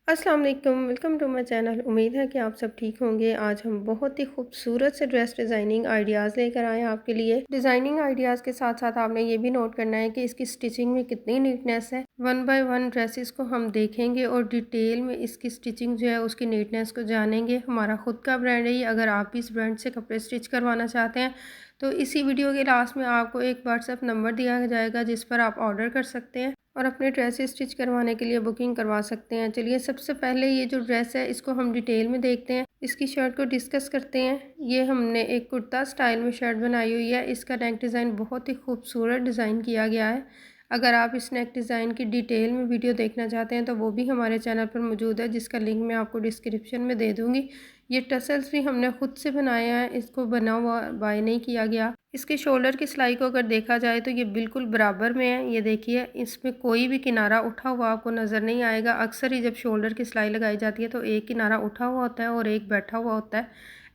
अस्सलाम वालेकुम, welcome to my channel. उम्मीद है कि आप सब ठीक होंगे। आज हम बहुत ही खूबसूरत से ड्रेस डिज़ाइनिंग आइडियाज़ लेकर आए हैं आपके लिए। डिज़ाइनिंग आइडियाज़ के साथ साथ आपने ये भी नोट करना है कि इसकी स्टिचिंग में कितनी नीटनेस है। वन बाय वन ड्रेसेस को हम देखेंगे और डिटेल में इसकी स्टिचिंग जो है उसकी नीटनेस को जानेंगे। हमारा खुद का ब्रांड है ये। अगर आप भी इस ब्रांड से कपड़े स्टिच करवाना चाहते हैं तो इसी वीडियो के लास्ट में आपको एक व्हाट्सएप नंबर दिया जाएगा जिस पर आप ऑर्डर कर सकते हैं और अपने ड्रेस स्टिच करवाने के लिए बुकिंग करवा सकते हैं। चलिए सबसे पहले ये जो ड्रेस है इसको हम डिटेल में देखते हैं, इसकी शर्ट को डिस्कस करते हैं। ये हमने एक कुर्ता स्टाइल में शर्ट बनाई हुई है। इसका नेक डिज़ाइन बहुत ही खूबसूरत डिज़ाइन किया गया है। अगर आप इस नेक डिज़ाइन की डिटेल में वीडियो देखना चाहते हैं तो वो भी हमारे चैनल पर मौजूद है, जिसका लिंक मैं आपको डिस्क्रिप्शन में दे दूँगी। ये टसल्स भी हमने खुद से बनाया है, इसको बना हुआ बाय नहीं किया गया। इसके शोल्डर की सिलाई को अगर देखा जाए तो ये बिल्कुल बराबर में है। ये देखिए, इसमें कोई भी किनारा उठा हुआ आपको नज़र नहीं आएगा। अक्सर ही जब शोल्डर की सिलाई लगाई जाती है तो एक किनारा उठा हुआ होता है और एक बैठा हुआ होता है,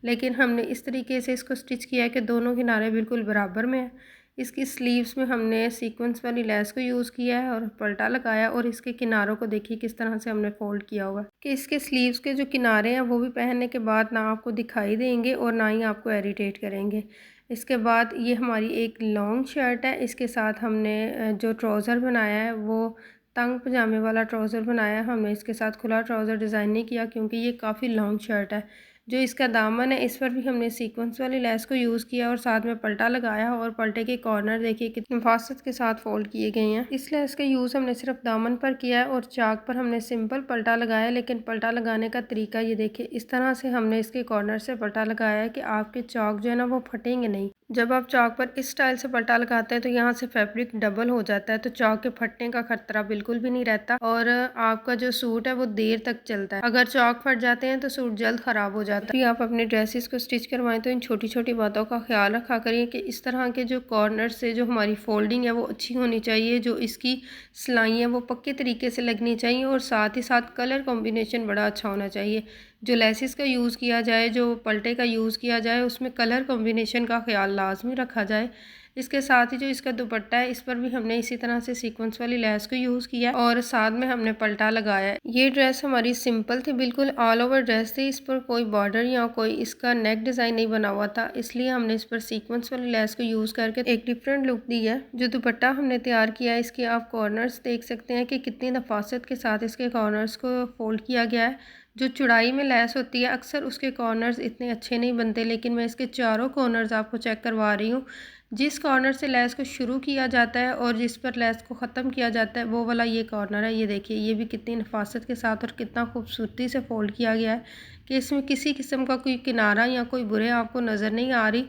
लेकिन हमने इस तरीके से इसको स्टिच किया है कि दोनों किनारे बिल्कुल बराबर में है। इसकी स्लीव्स में हमने सीक्वेंस वाली लेस को यूज़ किया है और पल्टा लगाया, और इसके किनारों को देखिए किस तरह से हमने फोल्ड किया हुआ है कि इसके स्लीव्स के जो किनारे हैं वो भी पहनने के बाद ना आपको दिखाई देंगे और ना ही आपको इरिटेट करेंगे। इसके बाद ये हमारी एक लॉन्ग शर्ट है। इसके साथ हमने जो ट्राउज़र बनाया है वो तंग पजामे वाला ट्राउज़र बनाया है। हमने इसके साथ खुला ट्राउज़र डिज़ाइन नहीं किया क्योंकि ये काफ़ी लॉन्ग शर्ट है। जो इसका दामन है इस पर भी हमने सीक्वेंस वाली लेस को यूज़ किया और साथ में पल्टा लगाया, और पल्टे के कॉर्नर देखिए कितनी हिफाजत के साथ फोल्ड किए गए हैं। इस लेस का यूज़ हमने सिर्फ दामन पर किया है और चाक पर हमने सिंपल पल्टा लगाया, लेकिन पल्टा लगाने का तरीका ये देखिए, इस तरह से हमने इसके कॉर्नर से पल्टा लगाया है कि आपके चाक जो है ना वो फटेंगे नहीं। जब आप चाक पर इस स्टाइल से पल्टा लगाते हैं तो यहाँ से फैब्रिक डबल हो जाता है, तो चाक के फटने का खतरा बिल्कुल भी नहीं रहता और आपका जो सूट है वो देर तक चलता है। अगर चाक फट जाते हैं तो सूट जल्द ख़राब हो जाता है। भी आप अपने ड्रेसेस को स्टिच करवाएं तो इन छोटी छोटी बातों का ख्याल रखा करिए कि इस तरह के जो कॉर्नर से जो हमारी फोल्डिंग है वो अच्छी होनी चाहिए, जो इसकी सिलाई है वो पक्के तरीके से लगनी चाहिए, और साथ ही साथ कलर कॉम्बिनेशन बड़ा अच्छा होना चाहिए। जो लेसिस का यूज़ किया जाए, जो पल्टे का यूज़ किया जाए, उसमें कलर कॉम्बिनेशन का ख्याल लाजमी रखा जाए। इसके साथ ही जो इसका दुपट्टा है इस पर भी हमने इसी तरह से सीक्वेंस वाली लेस को यूज़ किया और साथ में हमने पल्टा लगाया है। ये ड्रेस हमारी सिंपल थी, बिल्कुल ऑल ओवर ड्रेस थी। इस पर कोई बॉर्डर या कोई इसका नेक डिज़ाइन नहीं बना हुआ था, इसलिए हमने इस पर सीक्वेंस वाली लेस को यूज़ करके एक डिफरेंट लुक दी है। जो दुपट्टा हमने तैयार किया है इसके आप कॉर्नर्स देख सकते हैं कि कितनी नफासत के साथ इसके कॉर्नर्स को फोल्ड किया गया है। जो चौड़ाई में लेस होती है अक्सर उसके कॉर्नर्स इतने अच्छे नहीं बनते, लेकिन मैं इसके चारों कॉर्नर्स आपको चेक करवा रही हूँ। जिस कॉर्नर से लेस को शुरू किया जाता है और जिस पर लेस को ख़त्म किया जाता है वो वाला ये कॉर्नर है। ये देखिए, ये भी कितनी नफासत के साथ और कितना खूबसूरती से फोल्ड किया गया है कि इसमें किसी किस्म का कोई किनारा या कोई बुरे आपको नज़र नहीं आ रही।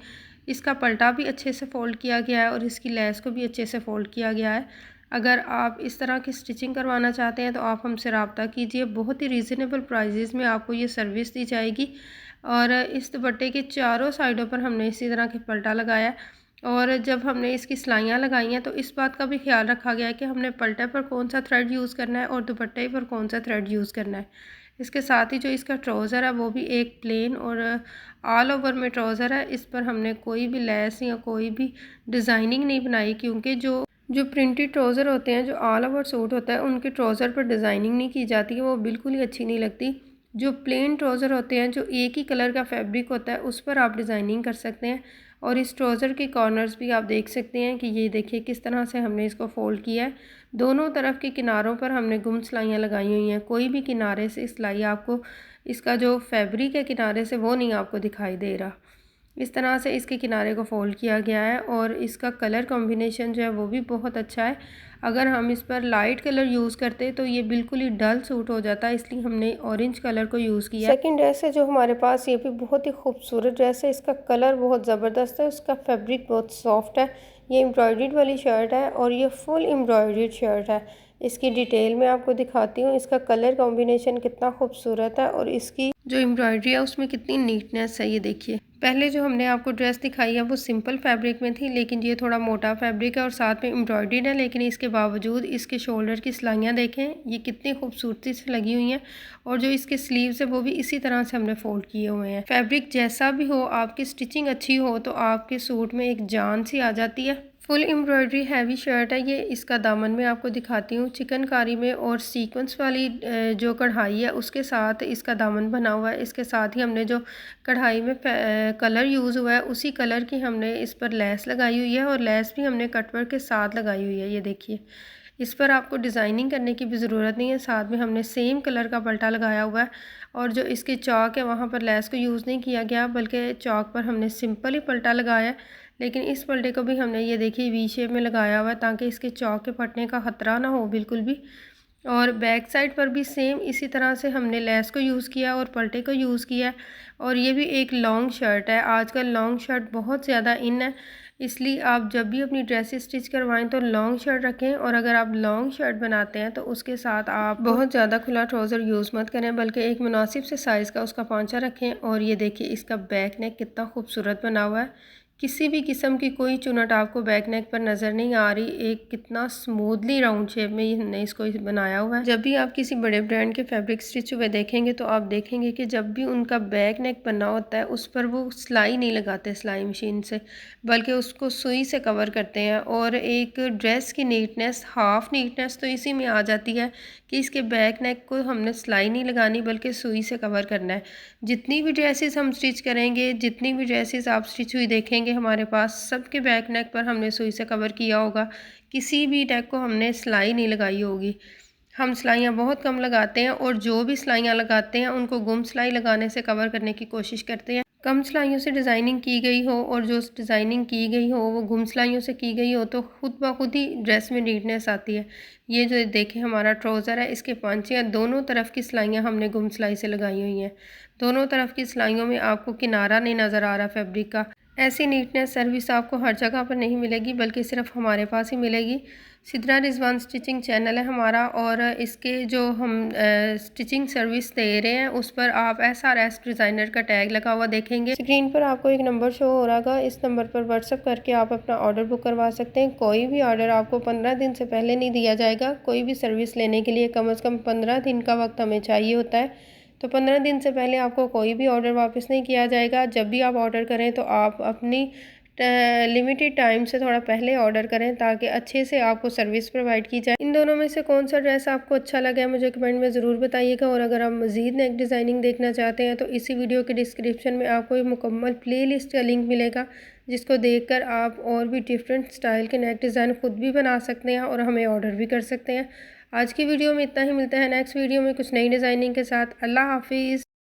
इसका पल्टा भी अच्छे से फ़ोल्ड किया गया है और इसकी लेस को भी अच्छे से फ़ोल्ड किया गया है। अगर आप इस तरह की स्टिचिंग करवाना चाहते हैं तो आप हमसे रब्ता कीजिए। बहुत ही रीज़नेबल प्राइजेज़ में आपको ये सर्विस दी जाएगी। और इस दुपट्टे के चारों साइडों पर हमने इसी तरह के पल्टा लगाया, और जब हमने इसकी सिलाइयाँ लगाई हैं तो इस बात का भी ख्याल रखा गया है कि हमने पल्टे पर कौन सा थ्रेड यूज़ करना है और दुपट्टे पर कौन सा थ्रेड यूज़ करना है। इसके साथ ही जो इसका ट्राउज़र है वो भी एक प्लेन और ऑल ओवर में ट्राउज़र है। इस पर हमने कोई भी लेस या कोई भी डिज़ाइनिंग नहीं बनाई, क्योंकि जो प्रिंटेड ट्राउज़र होते हैं, जो ऑल ओवर सूट होता है, उनके ट्राउज़र पर डिज़ाइनिंग नहीं की जाती है, वो बिल्कुल ही अच्छी नहीं लगती। जो प्लेन ट्राउज़र होते हैं, जो एक ही कलर का फैब्रिक होता है, उस पर आप डिज़ाइनिंग कर सकते हैं। और इस ट्राउज़र के कॉर्नर्स भी आप देख सकते हैं कि ये देखिए किस तरह से हमने इसको फ़ोल्ड किया है। दोनों तरफ के किनारों पर हमने गुम सिलाइयाँ लगाई हुई हैं। कोई भी किनारे से सिलाई आपको, इसका जो फैब्रिक है किनारे से, वो नहीं आपको दिखाई दे रहा। इस तरह से इसके किनारे को फ़ोल्ड किया गया है और इसका कलर कॉम्बिनेशन जो है वो भी बहुत अच्छा है। अगर हम इस पर लाइट कलर यूज़ करते तो ये बिल्कुल ही डल सूट हो जाता है, इसलिए हमने ऑरेंज कलर को यूज़ किया। सेकंड ड्रेस है जो हमारे पास, ये भी बहुत ही खूबसूरत ड्रेस है। इसका कलर बहुत ज़बरदस्त है, इसका फैब्रिक बहुत सॉफ्ट है। ये एम्ब्रॉयडर्ड वाली शर्ट है और ये फुल एम्ब्रॉयडर्ड शर्ट है। इसकी डिटेल में आपको दिखाती हूँ। इसका कलर कॉम्बिनेशन कितना खूबसूरत है और इसकी जो एम्ब्रॉयडरी है उसमें कितनी नीटनेस है। ये देखिए, पहले जो हमने आपको ड्रेस दिखाई है वो सिंपल फैब्रिक में थी, लेकिन ये थोड़ा मोटा फैब्रिक है और साथ में एम्ब्रॉयडर्ड है, लेकिन इसके बावजूद इसके शोल्डर की सिलाइयाँ देखें, ये कितनी खूबसूरती से लगी हुई हैं। और जो इसके स्लीव्स है वो भी इसी तरह से हमने फोल्ड किए हुए हैं। फैब्रिक जैसा भी हो, आपकी स्टिचिंग अच्छी हो तो आपके सूट में एक जान सी आ जाती है। फुल एम्ब्रॉयडरी हैवी शर्ट है ये। इसका दामन मैं आपको दिखाती हूँ चिकनकारी में, और सीक्वेंस वाली जो कढ़ाई है उसके साथ इसका दामन बना हुआ है। इसके साथ ही हमने जो कढ़ाई में कलर यूज़ हुआ है उसी कलर की हमने इस पर लेस लगाई हुई है, और लेस भी हमने कटवर्क के साथ लगाई हुई है। ये देखिए, इस पर आपको डिज़ाइनिंग करने की भी ज़रूरत नहीं है। साथ में हमने सेम कलर का पल्टा लगाया हुआ है, और जो इसके चौक है वहाँ पर लेस को यूज़ नहीं किया गया, बल्कि चौक पर हमने सिंपल ही पल्टा लगाया है। लेकिन इस पल्टे को भी हमने ये देखिए वी शेप में लगाया हुआ है, ताकि इसके चौक के फटने का ख़तरा ना हो बिल्कुल भी। और बैक साइड पर भी सेम इसी तरह से हमने लेस को यूज़ किया और पल्टे को यूज़ किया। और ये भी एक लॉन्ग शर्ट है। आजकल लॉन्ग शर्ट बहुत ज़्यादा इन है, इसलिए आप जब भी अपनी ड्रेसेस स्टिच करवाएं तो लॉन्ग शर्ट रखें। और अगर आप लॉन्ग शर्ट बनाते हैं तो उसके साथ आप बहुत ज़्यादा खुला ट्राउज़र यूज़ मत करें, बल्कि एक मुनासिब से साइज़ का उसका पांचा रखें। और ये देखिए, इसका बैक नेक कितना खूबसूरत बना हुआ है। किसी भी किस्म की कोई चुनट आपको बैक नेक पर नज़र नहीं आ रही। एक कितना स्मूथली राउंड शेप में हमने इसको बनाया हुआ है। जब भी आप किसी बड़े ब्रांड के फैब्रिक स्टिच हुए देखेंगे तो आप देखेंगे कि जब भी उनका बैक नेक बना होता है उस पर वो सिलाई नहीं लगाते सिलाई मशीन से, बल्कि उसको सुई से कवर करते हैं। और एक ड्रेस की नीटनेस, हाफ नीटनेस तो इसी में आ जाती है कि इसके बैक नेक को हमने सिलाई नहीं लगानी बल्कि सुई से कवर करना है। जितनी भी ड्रेसेस हम स्टिच करेंगे, जितनी भी ड्रेसेस आप स्टिच हुई देखेंगे हमारे पास, सबके बैक नेक पर हमने सुई से कवर किया होगा। किसी भी नेक को हमने सिलाई नहीं लगाई होगी। हम सिलाइयाँ बहुत कम लगाते हैं, और जो भी सिलाइयाँ लगाते हैं उनको गुम सिलाई लगाने से कवर करने की कोशिश करते हैं। कम सिलाइयों से डिज़ाइनिंग की गई हो और जो डिज़ाइनिंग की गई हो वो गुम सिलाइयों से की गई हो तो खुद ब खुद ही ड्रेस में नीटनेस आती है। ये जो देखें हमारा ट्राउज़र है, इसके पांचे दोनों तरफ की सिलाइयाँ हमने गुम सिलाई से लगाई हुई हैं। दोनों तरफ की सिलाइयों में आपको किनारा नहीं नज़र आ रहा फैब्रिक का। ऐसी नीटनेस सर्विस आपको हर जगह पर नहीं मिलेगी, बल्कि सिर्फ हमारे पास ही मिलेगी। सिद्रा रिजवान स्टिचिंग चैनल है हमारा, और इसके जो हम स्टिचिंग सर्विस दे रहे हैं उस पर आप SRS डिज़ाइनर का टैग लगा हुआ देखेंगे। स्क्रीन पर आपको एक नंबर शो हो रहा है, इस नंबर पर व्हाट्सअप करके आप अपना ऑर्डर बुक करवा सकते हैं। कोई भी ऑर्डर आपको 15 दिन से पहले नहीं दिया जाएगा। कोई भी सर्विस लेने के लिए कम से कम 15 दिन का वक्त हमें चाहिए होता है, तो 15 दिन से पहले आपको कोई भी ऑर्डर वापस नहीं किया जाएगा। जब भी आप ऑर्डर करें तो आप अपनी लिमिटेड टाइम से थोड़ा पहले ऑर्डर करें, ताकि अच्छे से आपको सर्विस प्रोवाइड की जाए। इन दोनों में से कौन सा ड्रेस आपको अच्छा लगा है मुझे कमेंट में ज़रूर बताइएगा। और अगर आप मज़ीद नेक डिज़ाइनिंग देखना चाहते हैं तो इसी वीडियो के डिस्क्रिप्शन में आपको एक मुकम्मल प्लेलिस्ट का लिंक मिलेगा, जिसको देखकर आप और भी डिफरेंट स्टाइल के नेक डिज़ाइन खुद भी बना सकते हैं और हमें ऑर्डर भी कर सकते हैं। आज की वीडियो में इतना ही। मिलता है नेक्स्ट वीडियो में कुछ नई डिज़ाइनिंग के साथ। अल्लाह हाफिज़।